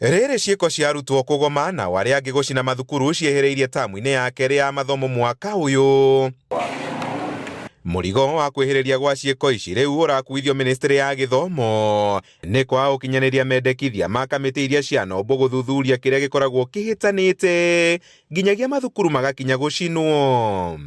Rĩrĩ ciĩko cia arutwo kũgoma na arĩa angĩ gũcina mathukuru ciehereirie tamu-inĩ ya kerĩ ya mathomo mwaka ũyũ. Mũrigo wa kwĩhĩrĩria gwa ciĩko ici rĩu ũrakuithio Ministry ya Gĩthomo nĩ kwa ũkinyanĩria mendekithia ma kamĩtĩ iria cianombwo gũthuthuria kĩrĩa gĩkoragwo kĩhĩtanĩte nginyagia mathukuru magakinya gũcinwo.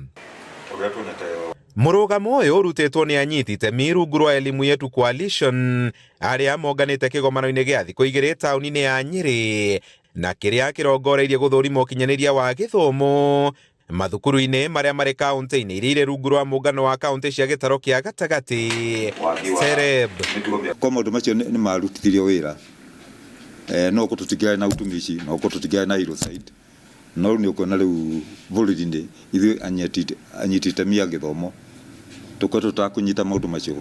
Mũrũgamo ũyũ ũrutĩtwo nĩ anyiti itemi rungu rwa Elimu Yetu Coalition arĩa monganĩte kĩgomano-inĩ gĩa thikũ igĩrĩ taũni-inĩ ya Nyĩrĩ na kĩrĩa kĩrongoreirie gũthũrima ũkinyanĩria wa gĩthomo mathukuru-inĩ marĩa marĩ kaunti-inĩ iria irĩ rungu rwa mũngano wa kaunti cia gĩtaro kĩa gatagatĩ Sereb. Kwa maũndũ macio nĩ marutithirio wĩra no gũkorwo tũtingĩarĩ na utumici no gũkorwo tũtingĩarĩ na Hillside no rĩu nĩ ũkuona rĩu bũrũri-inĩ ithuĩ anyiti itemi a gĩthomo tũkorwo tũtakũnyita maũndũ macio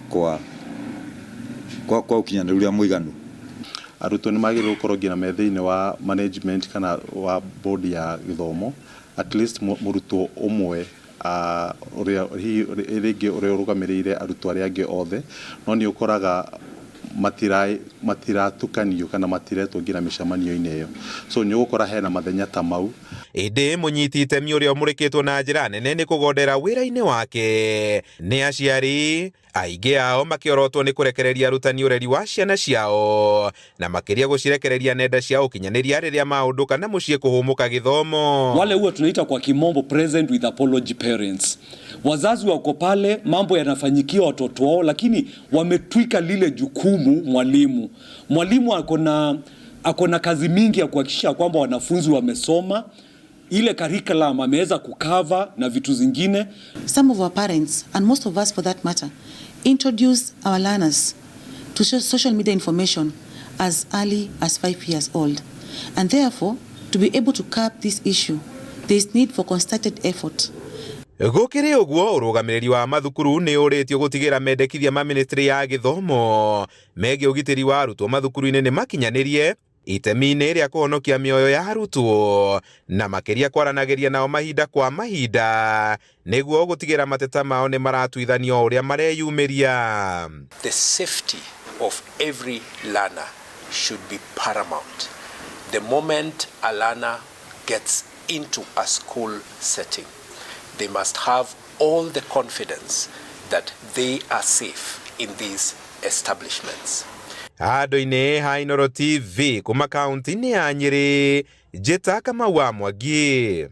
kwa ũkinyanĩru ũrĩa mũiganu. Arutwo nĩ magĩrĩirwo gũkorwo nginya me thĩinĩ wa management kana wa board ya gĩthomo, at least mũrutwo ũmwe rĩngĩ ũrĩa ũrũgamĩrĩire arutwo arĩa angĩ othe, no nĩ ũkoraga matiratukanio kana matiretwo nginya mĩcemanio-inĩ ĩyo, so nĩ ũgũkora hena mathenya ta mau. Ĩndĩ mũnyiti itemi ũrĩa ũmũrĩkĩtwo na njĩra nene nĩ kũgondera wĩra-inĩ wake nĩ aciari, aingĩ ao makĩorotwo nĩ kũrekereria arutani ũreri wa ciana ciao na makĩria gũcirekereria nenda cia ũkinyanĩria rĩrĩa maũndũka na mũciĩ kũhũmũka gĩthomo. Wale huwa tunaita kwa kimombo present with apology parents. Wazazi wako pale, mambo yanafanyikia watoto wao, lakini wametwika lile jukumu mwalimu. Mwalimu akona kazi mingi ya kuhakikisha kwamba wanafunzi wamesoma, ile curriculum ameweza kukava na vitu zingine. Some of our parents, and most of us for that matter, introduce our learners to social media information as early as 5 years old. And therefore, to be able to curb this issue, there is need for concerted effort. Gũkĩrĩ ũguo ũrũgamĩrĩri wa mathukuru nĩ ũrĩtio gũtigĩra mendekithia ma Ministry ya Gĩthomo megiĩ ũgitĩri wa arutwo mathukuru-inĩ nĩ makinyanĩrie itemi-inĩ rĩa kũhonokia mĩoyo ya arutwo na makĩria kwaranagĩria nao mahinda kwa mahinda nĩguo gũtigĩra mateta mao nĩ maratuithanio ũrĩa mareyumĩria. The safety of every learner should be paramount. The moment a learner gets into a school setting, they must have all the confidence that they are safe in these establishments. Handũ-inĩ ha Inooro TV kuma kaunti-inĩ ya Nyĩrĩ, Njĩta Kamau wa Mwangi.